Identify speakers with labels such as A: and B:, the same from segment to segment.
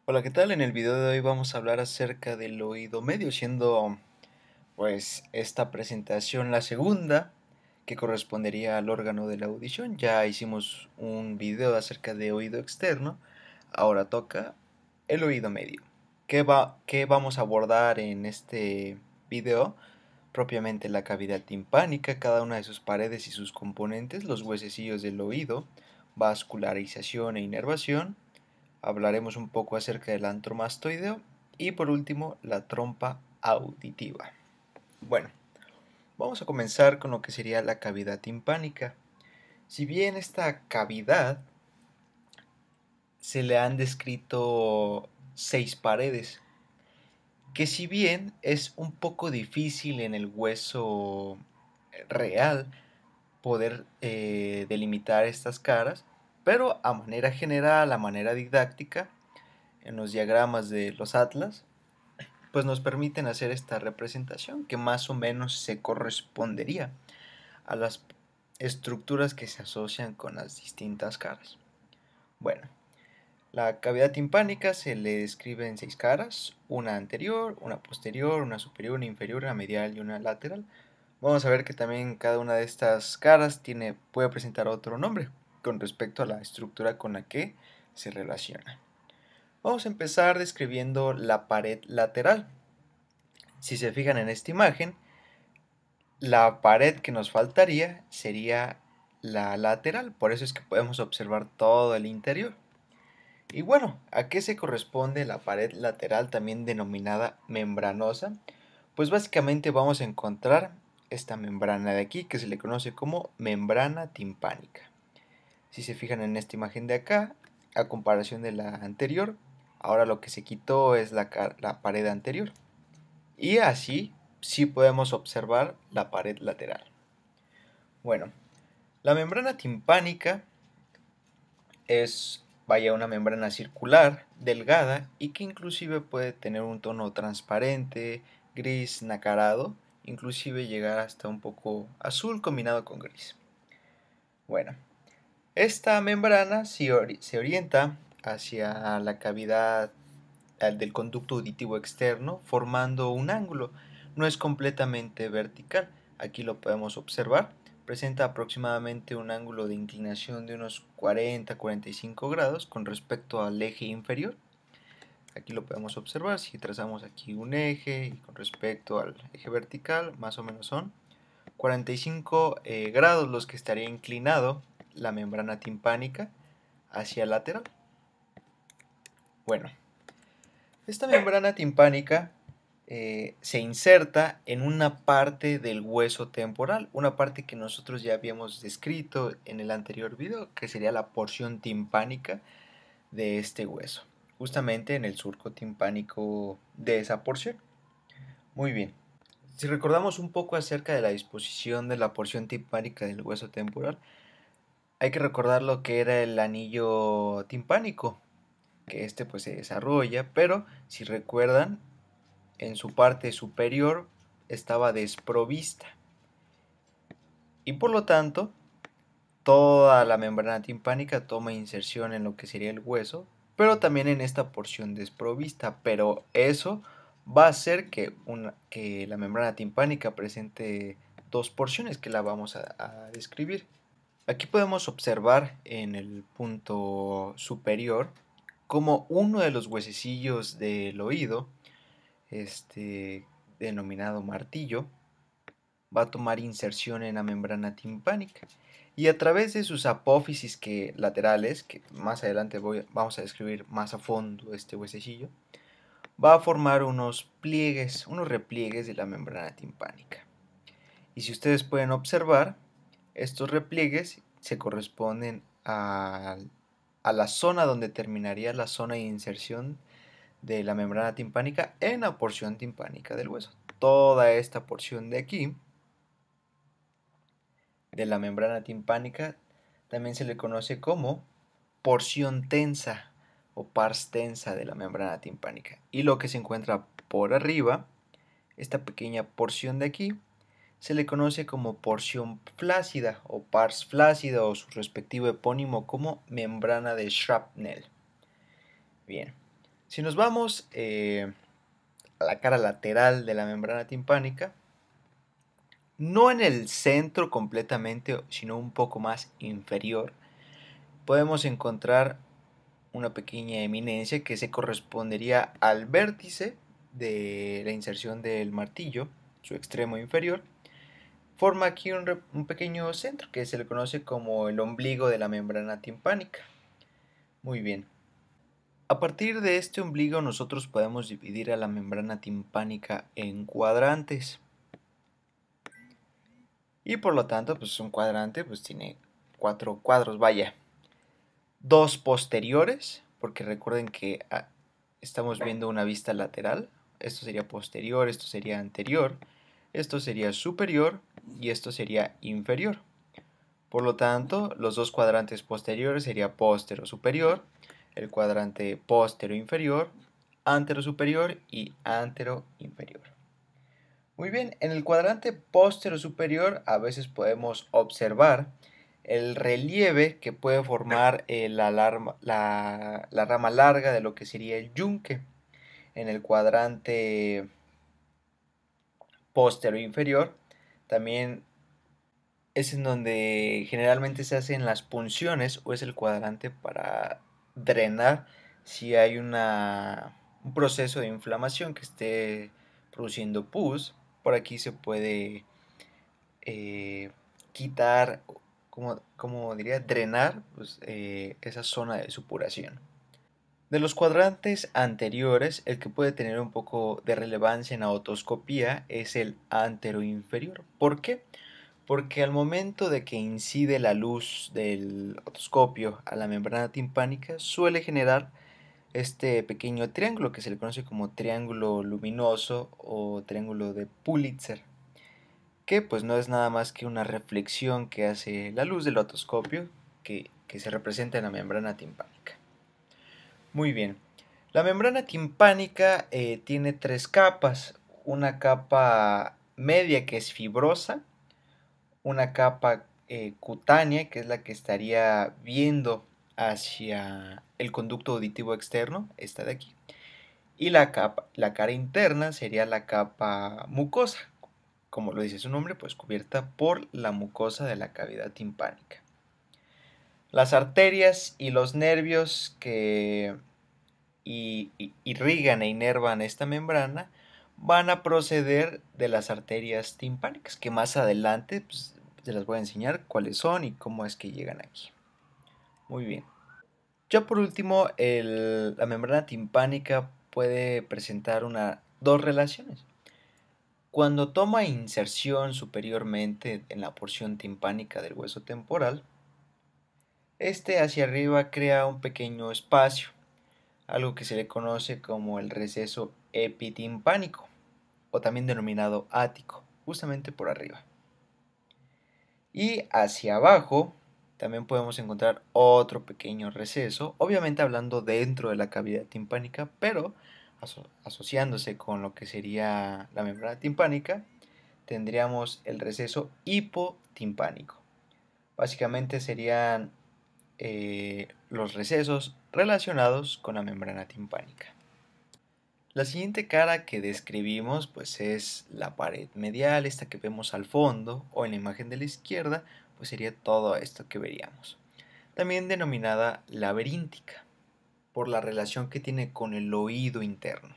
A: Hola, ¿qué tal? En el video de hoy vamos a hablar acerca del oído medio, siendo pues esta presentación la segunda que correspondería al órgano de la audición. Ya hicimos un video acerca de oído externo, ahora toca el oído medio. ¿Qué vamos a abordar en este video? Propiamente la cavidad timpánica, cada una de sus paredes y sus componentes, los huesecillos del oído, vascularización e inervación. Hablaremos un poco acerca del antromastoideo y por último la trompa auditiva. Bueno, vamos a comenzar con lo que sería la cavidad timpánica. Si bien esta cavidad se le han descrito 6 paredes, que si bien es un poco difícil en el hueso real poder delimitar estas caras, pero a manera general, a manera didáctica, en los diagramas de los atlas, pues nos permiten hacer esta representación que más o menos se correspondería a las estructuras que se asocian con las distintas caras. Bueno, la cavidad timpánica se le describe en 6 caras, una anterior, una posterior, una superior, una inferior, una medial y una lateral. Vamos a ver que también cada una de estas caras puede presentar otro nombre con respecto a la estructura con la que se relaciona. Vamos a empezar describiendo la pared lateral. Si se fijan en esta imagen, la pared que nos faltaría sería la lateral, por eso es que podemos observar todo el interior. Y bueno, ¿a qué se corresponde la pared lateral, también denominada membranosa? Pues básicamente vamos a encontrar esta membrana de aquí, que se le conoce como membrana timpánica. Si se fijan en esta imagen de acá, a comparación de la anterior, ahora lo que se quitó es la pared anterior. Y así sí podemos observar la pared lateral. Bueno, la membrana timpánica es, vaya, una membrana circular, delgada y que inclusive puede tener un tono transparente, gris, nacarado, inclusive llegar hasta un poco azul combinado con gris. Bueno, esta membrana se orienta hacia la cavidad del conducto auditivo externo formando un ángulo. No es completamente vertical, aquí lo podemos observar. Presenta aproximadamente un ángulo de inclinación de unos 40-45 grados con respecto al eje inferior. Aquí lo podemos observar, si trazamos aquí un eje y con respecto al eje vertical, más o menos son 45 grados los que estaría inclinado la membrana timpánica hacia el lateral. Bueno, esta membrana timpánica se inserta en una parte del hueso temporal, una parte que nosotros ya habíamos descrito en el anterior video, que sería la porción timpánica de este hueso, justamente en el surco timpánico de esa porción. Muy bien, si recordamos un poco acerca de la disposición de la porción timpánica del hueso temporal, hay que recordar lo que era el anillo timpánico, que este pues se desarrolla, pero si recuerdan, en su parte superior estaba desprovista y por lo tanto toda la membrana timpánica toma inserción en lo que sería el hueso, pero también en esta porción desprovista, pero eso va a hacer que la membrana timpánica presente dos porciones que la vamos a describir. Aquí podemos observar en el punto superior como uno de los huesecillos del oído, denominado martillo, va a tomar inserción en la membrana timpánica y a través de sus apófisis laterales, que más adelante vamos a describir más a fondo este huesecillo, va a formar unos pliegues, unos repliegues de la membrana timpánica. Y si ustedes pueden observar, estos repliegues se corresponden a la zona donde terminaría la zona de inserción de la membrana timpánica en la porción timpánica del hueso. Toda esta porción de aquí, de la membrana timpánica, también se le conoce como porción tensa o pars tensa de la membrana timpánica. Y lo que se encuentra por arriba, esta pequeña porción de aquí, se le conoce como porción flácida o pars flácida o su respectivo epónimo como membrana de Shrapnel. Bien, Si nos vamos a la cara lateral de la membrana timpánica, no en el centro completamente, sino un poco más inferior, podemos encontrar una pequeña eminencia que se correspondería al vértice de la inserción del martillo, su extremo inferior. Forma aquí un pequeño centro que se le conoce como el ombligo de la membrana timpánica. Muy bien. A partir de este ombligo nosotros podemos dividir a la membrana timpánica en cuadrantes. Y por lo tanto, pues un cuadrante pues tiene 4 cuadros, vaya. Dos posteriores, porque recuerden que estamos viendo una vista lateral. Esto sería posterior, esto sería anterior, esto sería superior y esto sería inferior. Por lo tanto, los dos cuadrantes posteriores sería póstero superior, el cuadrante póstero inferior, antero superior y antero inferior. Muy bien, en el cuadrante póstero superior a veces podemos observar el relieve que puede formar la rama larga de lo que sería el yunque. En el cuadrante póstero inferior también es en donde generalmente se hacen las punciones o es el cuadrante para drenar si hay un proceso de inflamación que esté produciendo pus. Por aquí se puede quitar, como diría, drenar pues, esa zona de supuración. De los cuadrantes anteriores, el que puede tener un poco de relevancia en la otoscopía es el anteroinferior. ¿Por qué? Porque al momento de que incide la luz del otoscopio a la membrana timpánica, suele generar este pequeño triángulo que se le conoce como triángulo luminoso o triángulo de Pulitzer, que pues no es nada más que una reflexión que hace la luz del otoscopio que se representa en la membrana timpánica. Muy bien, la membrana timpánica tiene tres capas, una capa media que es fibrosa, una capa cutánea, que es la que estaría viendo hacia el conducto auditivo externo, esta de aquí, y la cara interna sería la capa mucosa, como lo dice su nombre, pues cubierta por la mucosa de la cavidad timpánica. Las arterias y los nervios que irrigan e inervan esta membrana van a proceder de las arterias timpánicas, que más adelante pues, se las voy a enseñar cuáles son y cómo es que llegan aquí. Muy bien. Ya por último, la membrana timpánica puede presentar dos relaciones. Cuando toma inserción superiormente en la porción timpánica del hueso temporal, este hacia arriba crea un pequeño espacio, algo que se le conoce como el receso epitimpánico, o también denominado ático, justamente por arriba. Y hacia abajo también podemos encontrar otro pequeño receso, obviamente hablando dentro de la cavidad timpánica, pero asociándose con lo que sería la membrana timpánica, tendríamos el receso hipotimpánico. Básicamente serían los recesos relacionados con la membrana timpánica. La siguiente cara que describimos pues es la pared medial, esta que vemos al fondo, o en la imagen de la izquierda pues sería todo esto que veríamos. También denominada laberíntica, por la relación que tiene con el oído interno.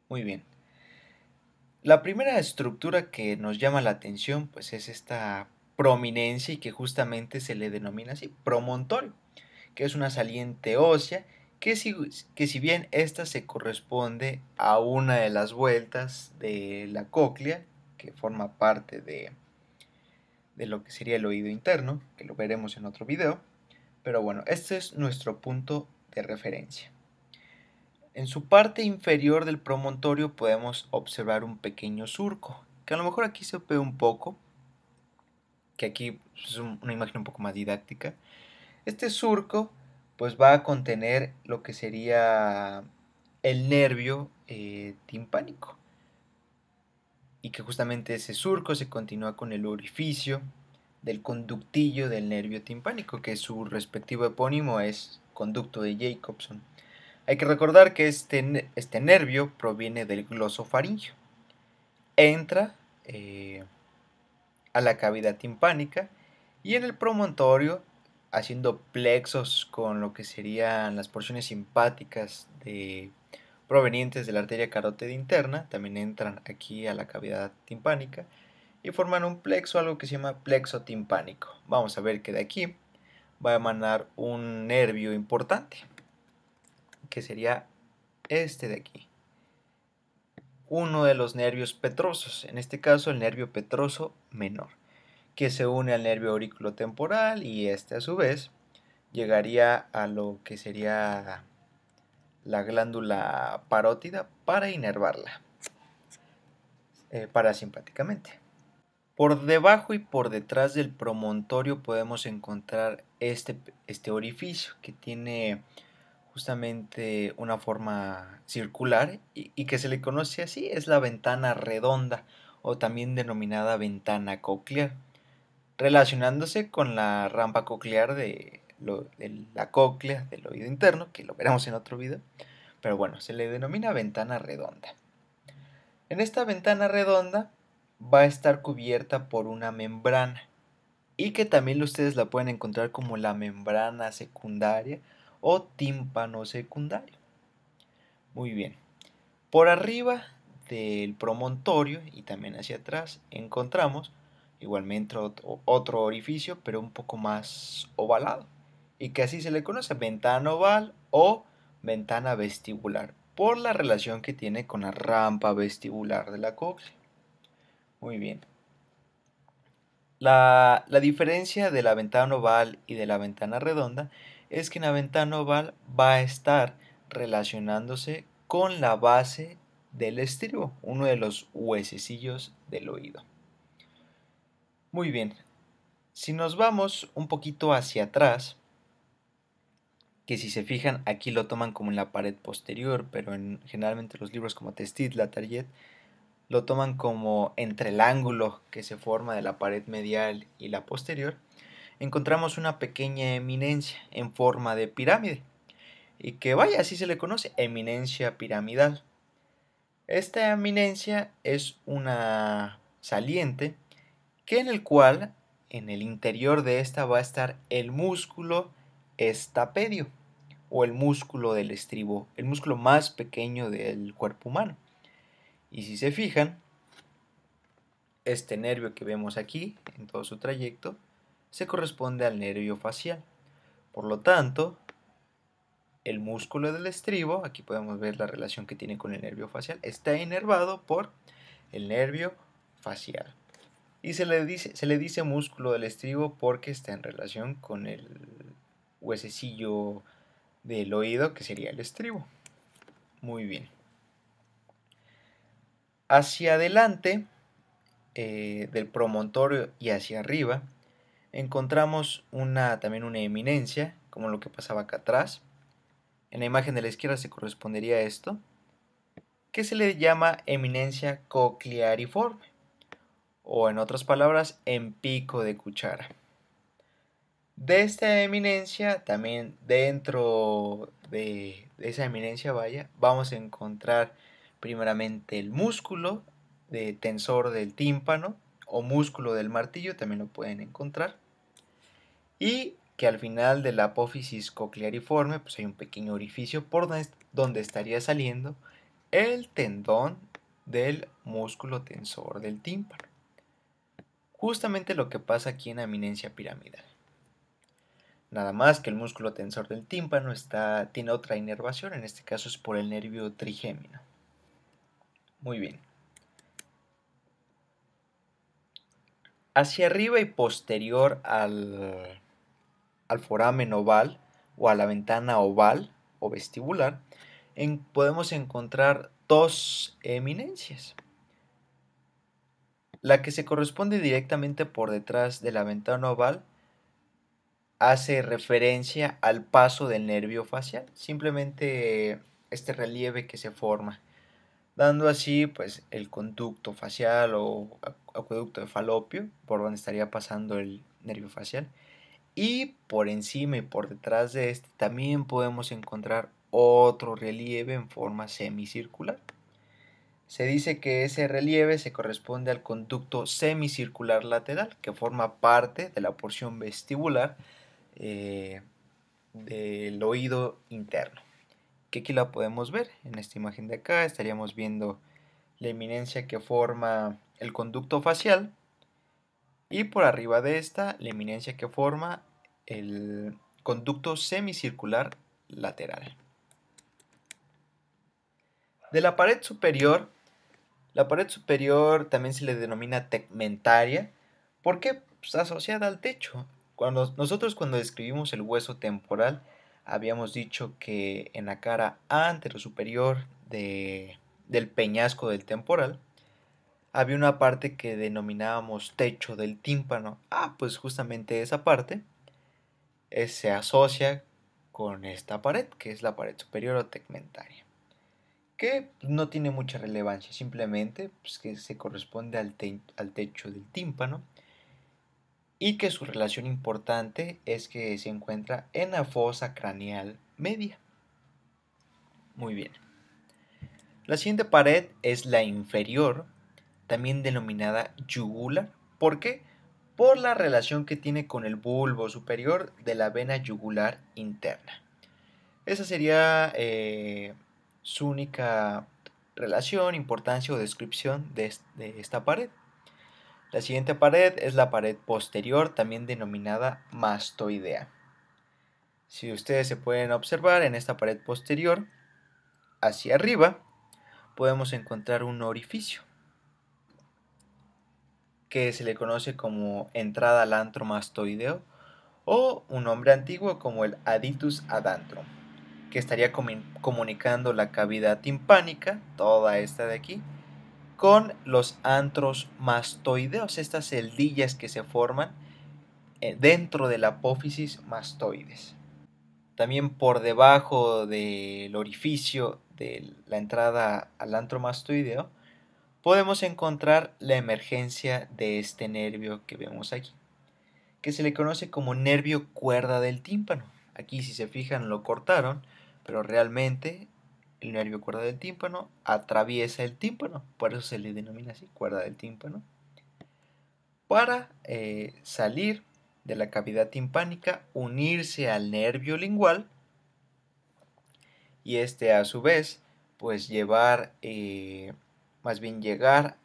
A: Muy bien. La primera estructura que nos llama la atención pues es esta prominencia y que justamente se le denomina así, promontorio, que es una saliente ósea que si bien esta se corresponde a una de las vueltas de la cóclea, que forma parte de lo que sería el oído interno, que lo veremos en otro video, pero bueno, este es nuestro punto de referencia. En su parte inferior del promontorio podemos observar un pequeño surco, que a lo mejor aquí se ve un poco, que aquí es una imagen un poco más didáctica. Este surco pues va a contener lo que sería el nervio timpánico, y que justamente ese surco se continúa con el orificio del conductillo del nervio timpánico, que su respectivo epónimo es conducto de Jacobson. Hay que recordar que este nervio proviene del glosofaringio. Entra a la cavidad timpánica y en el promontorio, haciendo plexos con lo que serían las porciones simpáticas provenientes de la arteria carótida interna, también entran aquí a la cavidad timpánica y forman un plexo, algo que se llama plexo timpánico. Vamos a ver que de aquí va a emanar un nervio importante, que sería este de aquí, uno de los nervios petrosos, en este caso el nervio petroso menor, que se une al nervio auriculotemporal y este a su vez llegaría a lo que sería la glándula parótida para inervarla parasimpáticamente. Por debajo y por detrás del promontorio podemos encontrar este orificio que tiene justamente una forma circular y que se le conoce así, es la ventana redonda o también denominada ventana coclear, relacionándose con la rampa coclear de la cóclea del oído interno, que lo veremos en otro video, pero bueno, se le denomina ventana redonda. En esta ventana redonda va a estar cubierta por una membrana y que también ustedes la pueden encontrar como la membrana secundaria o tímpano secundario. Muy bien. Por arriba del promontorio y también hacia atrás encontramos igualmente otro orificio, pero un poco más ovalado, y que así se le conoce, ventana oval o ventana vestibular, por la relación que tiene con la rampa vestibular de la cóclea. Muy bien. La diferencia de la ventana oval y de la ventana redonda es que en la ventana oval va a estar relacionándose con la base del estribo, uno de los huesecillos del oído. Muy bien, si nos vamos un poquito hacia atrás, que si se fijan aquí lo toman como en la pared posterior, pero generalmente los libros como Testit, La Target, lo toman como entre el ángulo que se forma de la pared medial y la posterior, encontramos una pequeña eminencia en forma de pirámide, y que vaya, así se le conoce, eminencia piramidal. Esta eminencia es una saliente que en el cual, en el interior de esta va a estar el músculo estapedio, o el músculo del estribo, el músculo más pequeño del cuerpo humano. Y si se fijan, este nervio que vemos aquí, en todo su trayecto, se corresponde al nervio facial. Por lo tanto, el músculo del estribo, aquí podemos ver la relación que tiene con el nervio facial, está inervado por el nervio facial. Y se le dice músculo del estribo porque está en relación con el huesecillo del oído, que sería el estribo. Muy bien. Hacia adelante del promontorio y hacia arriba encontramos también una eminencia, como lo que pasaba acá atrás. En la imagen de la izquierda se correspondería a esto, que se le llama eminencia cocleariforme, o en otras palabras, en pico de cuchara. De esta eminencia, también dentro de esa eminencia, vamos a encontrar primeramente el músculo de tensor del tímpano o músculo del martillo, también lo pueden encontrar. Y que al final de la apófisis cocleariforme pues hay un pequeño orificio por donde estaría saliendo el tendón del músculo tensor del tímpano. Justamente lo que pasa aquí en la eminencia piramidal. Nada más que el músculo tensor del tímpano tiene otra inervación, en este caso es por el nervio trigémino. Muy bien. Hacia arriba y posterior al foramen oval o a la ventana oval o vestibular, podemos encontrar dos eminencias. La que se corresponde directamente por detrás de la ventana oval hace referencia al paso del nervio facial, simplemente este relieve que se forma, dando así pues el conducto facial o acueducto de Falopio, por donde estaría pasando el nervio facial. Y por encima y por detrás de este también podemos encontrar otro relieve en forma semicircular. Se dice que ese relieve se corresponde al conducto semicircular lateral, que forma parte de la porción vestibular del oído interno, que aquí la podemos ver en esta imagen de acá. Estaríamos viendo la eminencia que forma el conducto facial y por arriba de esta la eminencia que forma el conducto semicircular lateral. De la pared superior también se le denomina tegmentaria porque pues, asociada al techo. Cuando describimos el hueso temporal, habíamos dicho que en la cara anterosuperior del peñasco del temporal había una parte que denominábamos techo del tímpano. Pues justamente esa parte se asocia con esta pared, que es la pared superior o tegmentaria, que no tiene mucha relevancia, simplemente pues, que se corresponde al techo del tímpano y que su relación importante es que se encuentra en la fosa craneal media. Muy bien. La siguiente pared es la inferior, también denominada yugular. ¿Por qué? Por la relación que tiene con el bulbo superior de la vena yugular interna. Esa sería su única relación, importancia o descripción de esta pared. La siguiente pared es la pared posterior, también denominada mastoidea. Si ustedes se pueden observar en esta pared posterior, hacia arriba, podemos encontrar un orificio que se le conoce como entrada al antro mastoideo o un nombre antiguo como el aditus ad antrum, que estaría comunicando la cavidad timpánica, toda esta de aquí, con los antros mastoideos, estas celdillas que se forman dentro de la apófisis mastoides. También por debajo del orificio de la entrada al antro mastoideo podemos encontrar la emergencia de este nervio que vemos aquí, que se le conoce como nervio cuerda del tímpano. Aquí si se fijan lo cortaron, pero realmente el nervio cuerda del tímpano atraviesa el tímpano, por eso se le denomina así, cuerda del tímpano, para salir de la cavidad timpánica, unirse al nervio lingual y este a su vez pues más bien llegar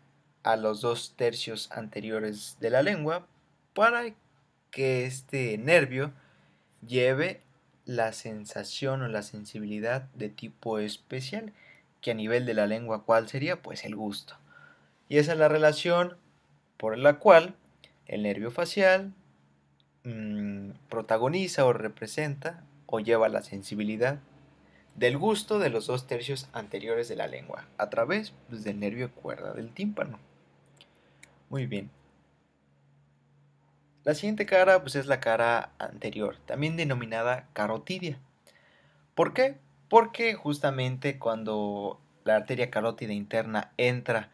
A: a los 2/3 anteriores de la lengua para que este nervio lleve la sensación o la sensibilidad de tipo especial, que a nivel de la lengua, ¿cuál sería? Pues el gusto. Y esa es la relación por la cual el nervio facial protagoniza o representa o lleva la sensibilidad del gusto de los 2/3 anteriores de la lengua a través del nervio cuerda del tímpano. Muy bien. La siguiente cara pues es la cara anterior, también denominada carotidia. ¿Por qué? Porque justamente cuando la arteria carótida interna entra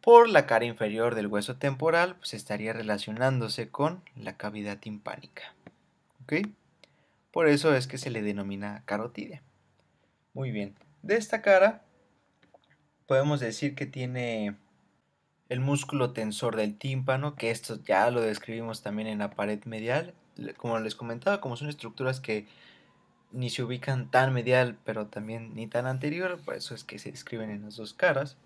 A: por la cara inferior del hueso temporal, pues estaría relacionándose con la cavidad timpánica. ¿Ok? Por eso es que se le denomina carotidia. Muy bien. De esta cara podemos decir que tiene el músculo tensor del tímpano, que esto ya lo describimos también en la pared medial. Como les comentaba, como son estructuras que ni se ubican tan medial, pero también ni tan anterior, por eso es que se describen en las dos caras.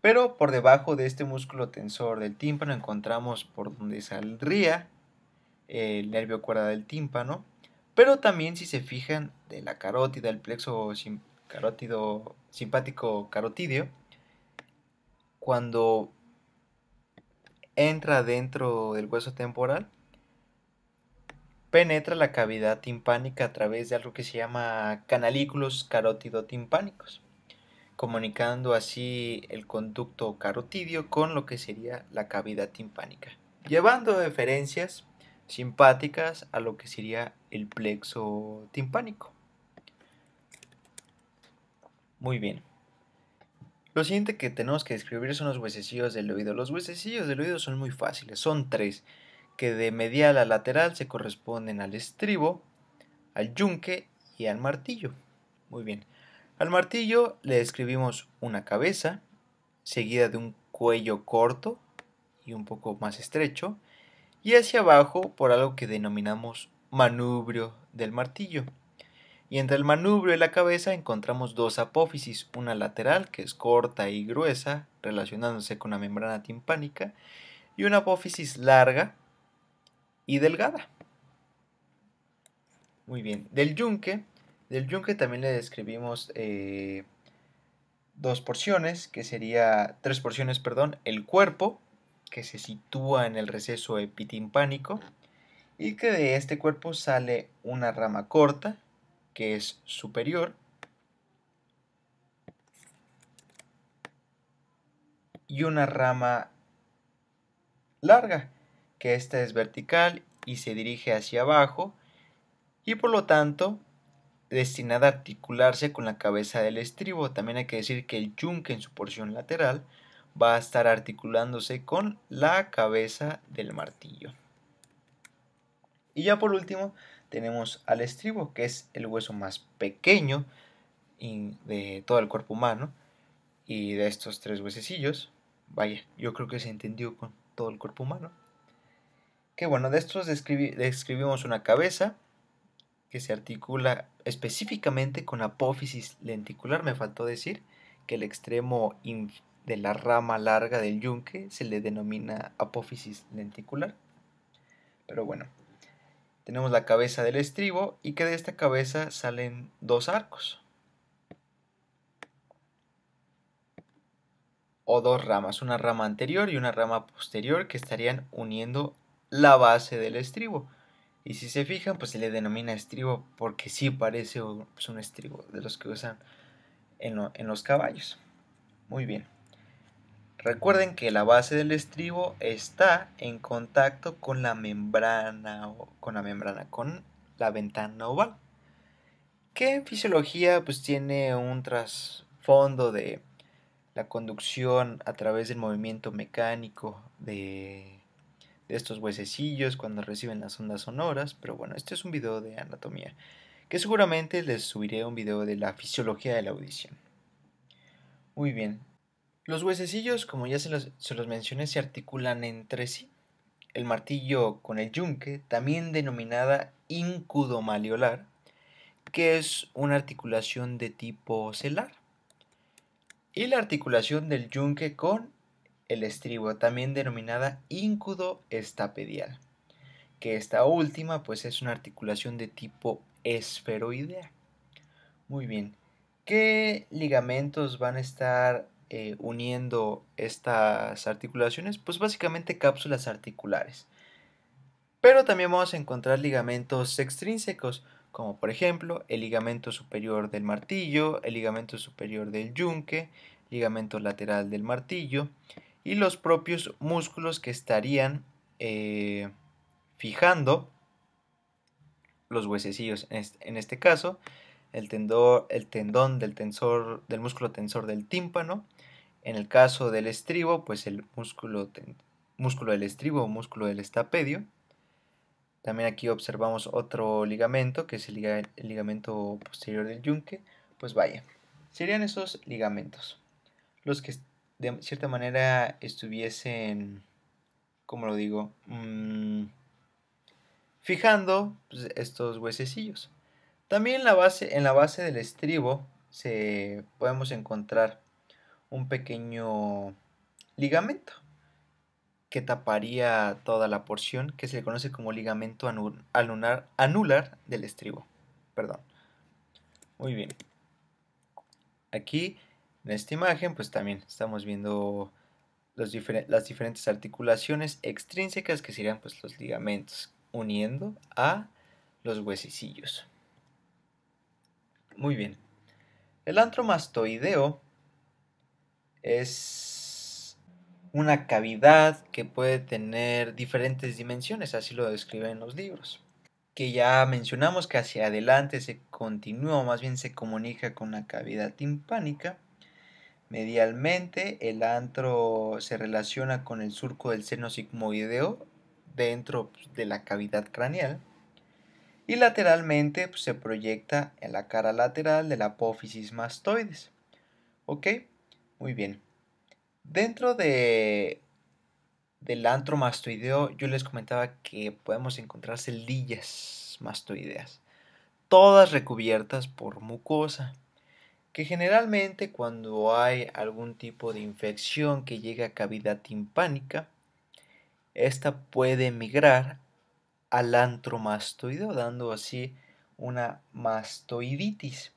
A: Pero por debajo de este músculo tensor del tímpano encontramos por donde saldría el nervio cuerda del tímpano, pero también si se fijan de la carótida, el plexo carótido simpático carotídeo, cuando entra dentro del hueso temporal, penetra la cavidad timpánica a través de algo que se llama canalículos carótido-timpánicos, comunicando así el conducto carotidio con lo que sería la cavidad timpánica, llevando referencias simpáticas a lo que sería el plexo timpánico. Muy bien. Lo siguiente que tenemos que describir son los huesecillos del oído. Los huesecillos del oído son muy fáciles, son tres, que de medial a lateral se corresponden al estribo, al yunque y al martillo. Muy bien. Al martillo le escribimos una cabeza, seguida de un cuello corto y un poco más estrecho, y hacia abajo por algo que denominamos manubrio del martillo. Y entre el manubrio y la cabeza encontramos dos apófisis, una lateral que es corta y gruesa, relacionándose con la membrana timpánica, y una apófisis larga y delgada. Muy bien. Del yunque también le describimos tres porciones, perdón, el cuerpo, que se sitúa en el receso epitimpánico, y que de este cuerpo sale una rama corta, que es superior, y una rama larga, que esta es vertical y se dirige hacia abajo, y por lo tanto destinada a articularse con la cabeza del estribo. También hay que decir que el yunque en su porción lateral va a estar articulándose con la cabeza del martillo. Y ya por último tenemos al estribo, que es el hueso más pequeño de todo el cuerpo humano, y de estos tres huesecillos, vaya, yo creo que se entendió con todo el cuerpo humano. Que bueno, de estos describimos una cabeza que se articula específicamente con apófisis lenticular. Me faltó decir que el extremo de la rama larga del yunque se le denomina apófisis lenticular. Pero bueno, tenemos la cabeza del estribo y que de esta cabeza salen dos arcos o dos ramas, una rama anterior y una rama posterior que estarían uniendo la base del estribo. Y si se fijan, pues se le denomina estribo porque sí parece pues, un estribo de los que usan en los caballos. Muy bien. Recuerden que la base del estribo está en contacto con la membrana, con la ventana oval, que en fisiología pues tiene un trasfondo de la conducción a través del movimiento mecánico de estos huesecillos cuando reciben las ondas sonoras. Pero bueno, este es un video de anatomía, que seguramente les subiré un video de la fisiología de la audición. Muy bien. Los huesecillos, como ya se los mencioné, se articulan entre sí. El martillo con el yunque, también denominada incudo-malleolar, que es una articulación de tipo celar. Y la articulación del yunque con el estribo, también denominada íncudo-estapedial, que esta última pues es una articulación de tipo esferoidea. Muy bien. ¿Qué ligamentos van a estar uniendo estas articulaciones? Pues básicamente cápsulas articulares. Pero también vamos a encontrar ligamentos extrínsecos, como por ejemplo el ligamento superior del martillo, el ligamento superior del yunque, ligamento lateral del martillo y los propios músculos que estarían fijando los huesecillos. En este caso, el tendón del músculo tensor del tímpano. En el caso del estribo, pues el músculo del estribo o músculo del estapedio. También aquí observamos otro ligamento, que es el ligamento posterior del yunque. Pues vaya, serían esos ligamentos los que de cierta manera estuviesen, ¿cómo lo digo? Fijando pues, estos huesecillos. También en la base del estribo podemos encontrar un pequeño ligamento que taparía toda la porción, que se le conoce como ligamento anular del estribo. Perdón. Muy bien. Aquí en esta imagen pues también estamos viendo las diferentes articulaciones extrínsecas, que serían pues los ligamentos uniendo a los huesecillos. Muy bien. El antromastoideo es una cavidad que puede tener diferentes dimensiones, así lo describen los libros. Que ya mencionamos que hacia adelante se continúa, o más bien se comunica con la cavidad timpánica. Medialmente, el antro se relaciona con el surco del seno sigmoideo dentro de la cavidad craneal. y lateralmente pues, se proyecta en la cara lateral de la apófisis mastoides. ¿Ok? Muy bien. Dentro del antro mastoideo yo les comentaba que podemos encontrar celdillas mastoideas, todas recubiertas por mucosa, que generalmente cuando hay algún tipo de infección que llega a cavidad timpánica, esta puede migrar al antro mastoideo, dando así una mastoiditis,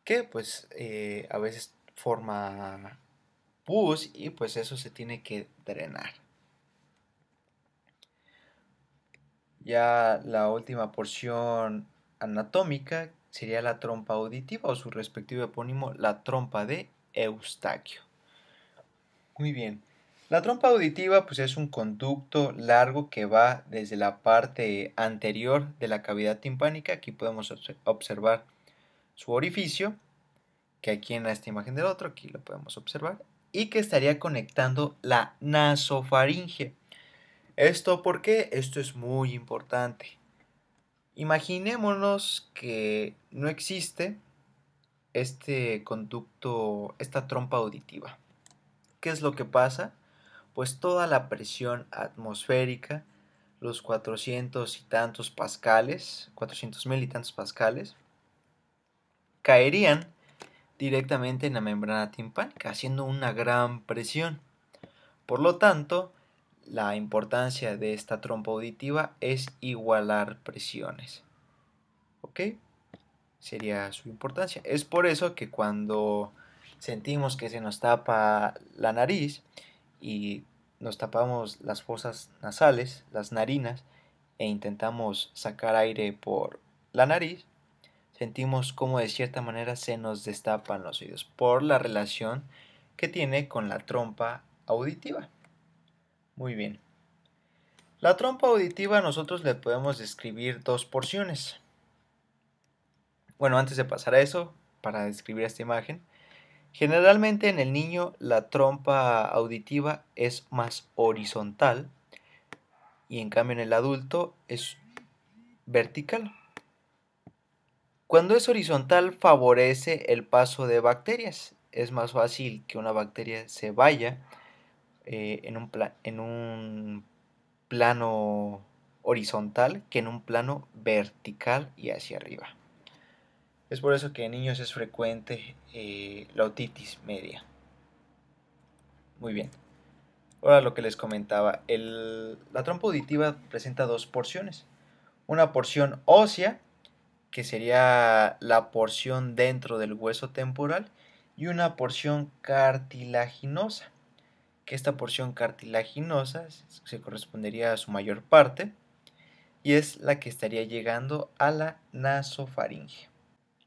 A: que pues a veces forma pus y pues eso se tiene que drenar. Ya la última porción anatómica sería la trompa auditiva o su respectivo epónimo, la trompa de Eustaquio. Muy bien. La trompa auditiva pues es un conducto largo que va desde la parte anterior de la cavidad timpánica. Aquí podemos observar su orificio, que aquí en esta imagen del otro, aquí lo podemos observar, y que estaría conectando la nasofaringe. ¿Esto por qué? Esto es muy importante. Imaginémonos que no existe este conducto, esta trompa auditiva. ¿Qué es lo que pasa? Pues toda la presión atmosférica, los 400 y tantos pascales, 400.000 y tantos pascales, caerían directamente en la membrana timpánica, haciendo una gran presión. Por lo tanto, la importancia de esta trompa auditiva es igualar presiones. ¿Ok? Sería su importancia. Es por eso que cuando sentimos que se nos tapa la nariz y nos tapamos las fosas nasales, las narinas, e intentamos sacar aire por la nariz, sentimos como de cierta manera se nos destapan los oídos por la relación que tiene con la trompa auditiva. Muy bien. La trompa auditiva nosotros le podemos describir dos porciones. Bueno, antes de pasar a eso, para describir esta imagen, generalmente en el niño la trompa auditiva es más horizontal y en cambio en el adulto es vertical. Cuando es horizontal favorece el paso de bacterias. Es más fácil que una bacteria se vaya en un plano horizontal que en un plano vertical y hacia arriba. Es por eso que en niños es frecuente la otitis media. Muy bien. Ahora lo que les comentaba. La trompa auditiva presenta dos porciones. Una porción ósea, que sería la porción dentro del hueso temporal, y una porción cartilaginosa, que esta porción cartilaginosa se correspondería a su mayor parte, y es la que estaría llegando a la nasofaringe.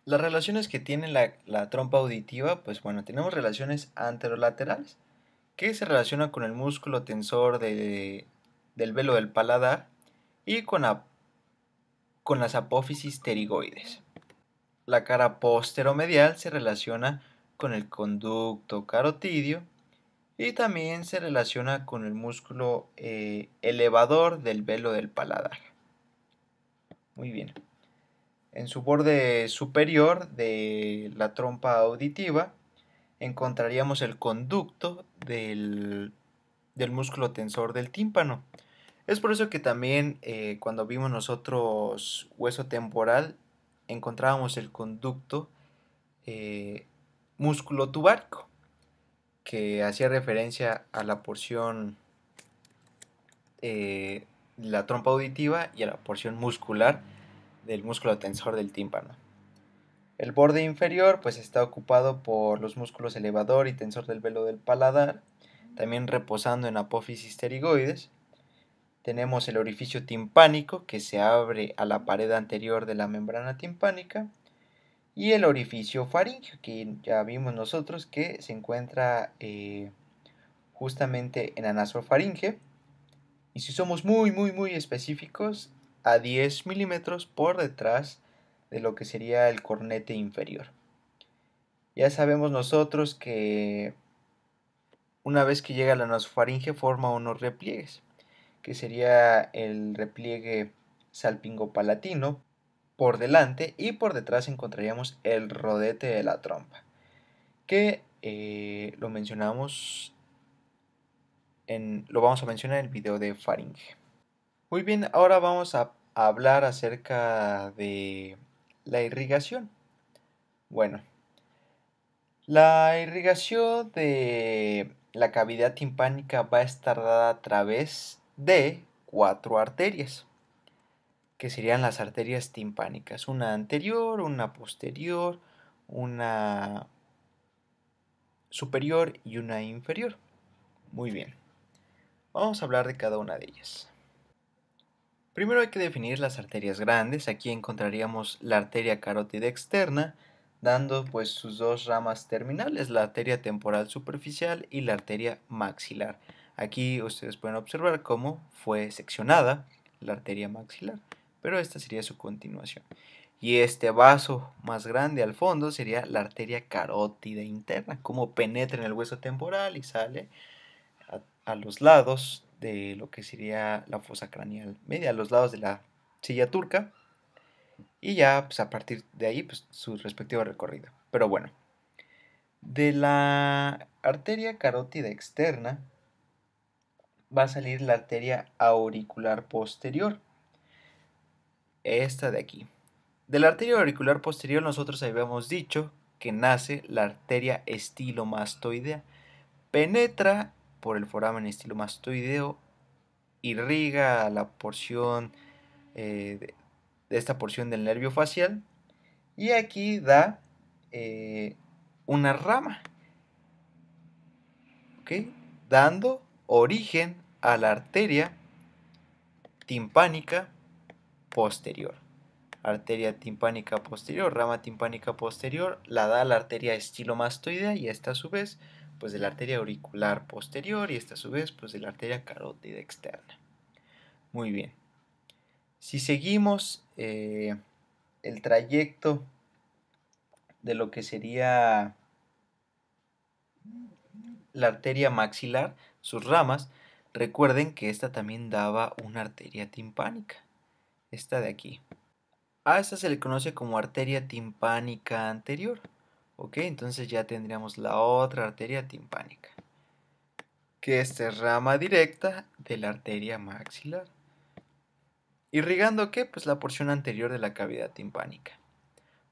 A: Las relaciones que tiene la trompa auditiva, pues bueno, tenemos relaciones anterolaterales, que se relaciona con el músculo tensor del velo del paladar y con las apófisis pterigoides. La cara posteromedial se relaciona con el conducto carotidio y también se relaciona con el músculo elevador del velo del paladar. Muy bien. En su borde superior de la trompa auditiva encontraríamos el conducto del músculo tensor del tímpano. Es por eso que también cuando vimos nosotros hueso temporal encontrábamos el conducto músculo tubárico, que hacía referencia a la porción la trompa auditiva y a la porción muscular del músculo tensor del tímpano. El borde inferior pues está ocupado por los músculos elevador y tensor del velo del paladar, también reposando en apófisis pterigoides. Tenemos el orificio timpánico que se abre a la pared anterior de la membrana timpánica y el orificio faríngeo que ya vimos nosotros que se encuentra justamente en la nasofaringe y si somos muy específicos a 10 milímetros por detrás de lo que sería el cornete inferior. Ya sabemos nosotros que una vez que llega a la nasofaringe forma unos repliegues, que sería el repliegue salpingopalatino por delante, y por detrás encontraríamos el rodete de la trompa, que lo vamos a mencionar en el video de faringe. Muy bien, ahora vamos a hablar acerca de la irrigación. Bueno, la irrigación de la cavidad timpánica va a estar dada a través de 4 arterias, que serían las arterias timpánicas: una anterior, una posterior, una superior y una inferior. Muy bien, vamos a hablar de cada una de ellas. Primero hay que definir las arterias grandes. Aquí encontraríamos la arteria carótida externa, dando pues sus dos ramas terminales, la arteria temporal superficial y la arteria maxilar. Aquí ustedes pueden observar cómo fue seccionada la arteria maxilar, pero esta sería su continuación. Y este vaso más grande al fondo sería la arteria carótida interna, cómo penetra en el hueso temporal y sale a los lados de lo que sería la fosa craneal media, a los lados de la silla turca, y ya pues a partir de ahí pues su respectivo recorrido. Pero bueno, de la arteria carótida externa va a salir la arteria auricular posterior, esta de aquí. De la arteria auricular posterior nosotros habíamos dicho que nace la arteria estilomastoidea, penetra por el foramen estilomastoideo, irriga la porción de esta porción del nervio facial, y aquí da una rama, ¿ok? Dando origen a la arteria timpánica posterior. Arteria timpánica posterior, rama timpánica posterior, la da la arteria estilomastoidea, y esta a su vez pues de la arteria auricular posterior, y esta a su vez pues de la arteria carótida externa. Muy bien. Si seguimos el trayecto de lo que sería la arteria maxilar, sus ramas, recuerden que esta también daba una arteria timpánica, esta de aquí. A esta se le conoce como arteria timpánica anterior, ¿ok? Entonces ya tendríamos la otra arteria timpánica, que esta es rama directa de la arteria maxilar. ¿Irrigando qué? Pues la porción anterior de la cavidad timpánica.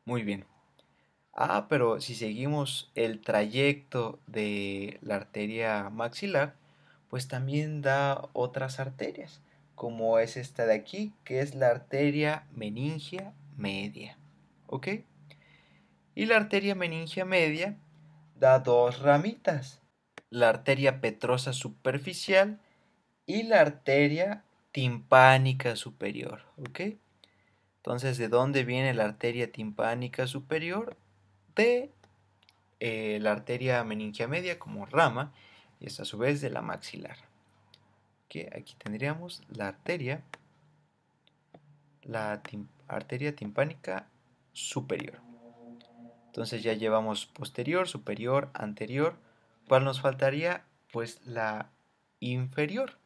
A: Muy bien. Pero si seguimos el trayecto de la arteria maxilar, pues también da otras arterias, como es esta de aquí, que es la arteria meningia media, ¿ok? Y la arteria meningia media da dos ramitas, la arteria petrosa superficial y la arteria timpánica superior, ¿ok? Entonces, ¿de dónde viene la arteria timpánica superior? De la arteria meningia media como rama, y esta a su vez de la maxilar. Que aquí tendríamos la arteria timpánica superior. Entonces ya llevamos posterior, superior, anterior. ¿Cuál nos faltaría? Pues la inferior.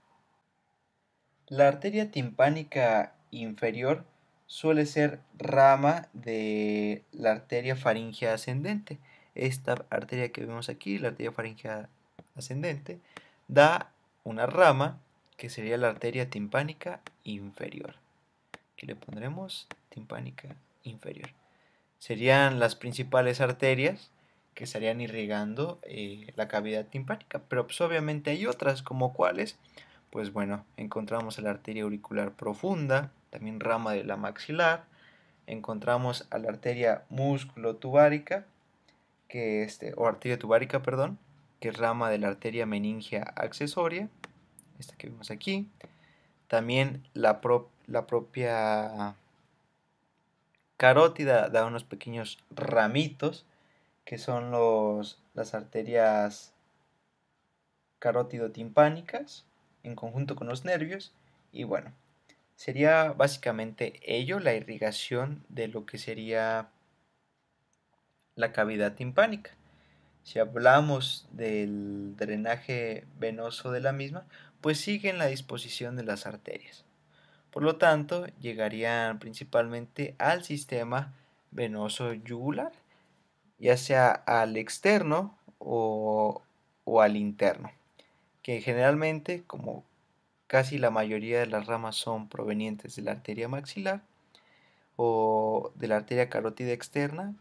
A: La arteria timpánica inferior suele ser rama de la arteria faríngea ascendente. Esta arteria que vemos aquí, la arteria faríngea ascendente, da una rama que sería la arteria timpánica inferior. Aquí le pondremos timpánica inferior. Serían las principales arterias que estarían irrigando la cavidad timpánica, pero pues obviamente hay otras, como cuáles. Pues bueno, encontramos a la arteria auricular profunda, también rama de la maxilar. Encontramos a la arteria músculo-tubárica, o arteria tubárica, perdón, que es rama de la arteria meningia accesoria, esta que vemos aquí. También la propia carótida da unos pequeños ramitos, que son las arterias carótido-timpánicas, en conjunto con los nervios. Y bueno, sería básicamente ello la irrigación de lo que sería la cavidad timpánica. Si hablamos del drenaje venoso de la misma, pues sigue en la disposición de las arterias. Por lo tanto, llegarían principalmente al sistema venoso yugular, ya sea al externo o al interno, que generalmente, como casi la mayoría de las ramas son provenientes de la arteria maxilar o de la arteria carótida externa,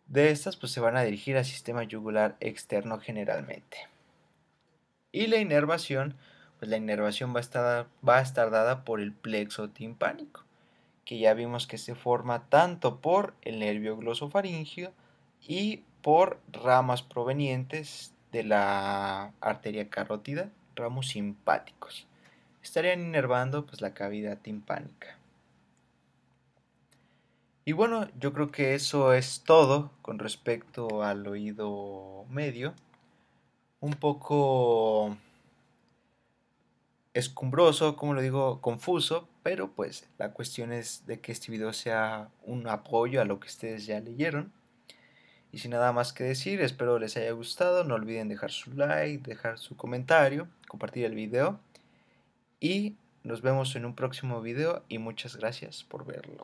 A: de estas pues se van a dirigir al sistema yugular externo generalmente. Y la inervación, pues la inervación va a estar dada por el plexo timpánico, que ya vimos que se forma tanto por el nervio glosofaríngeo y por ramas provenientes de la arteria carótida, ramos simpáticos. Estarían inervando pues la cavidad timpánica. Y bueno, yo creo que eso es todo con respecto al oído medio. Un poco escumbroso, como lo digo, confuso, pero pues la cuestión es de que este video sea un apoyo a lo que ustedes ya leyeron. Y sin nada más que decir, espero les haya gustado, no olviden dejar su like, dejar su comentario, compartir el video y nos vemos en un próximo video y muchas gracias por verlo.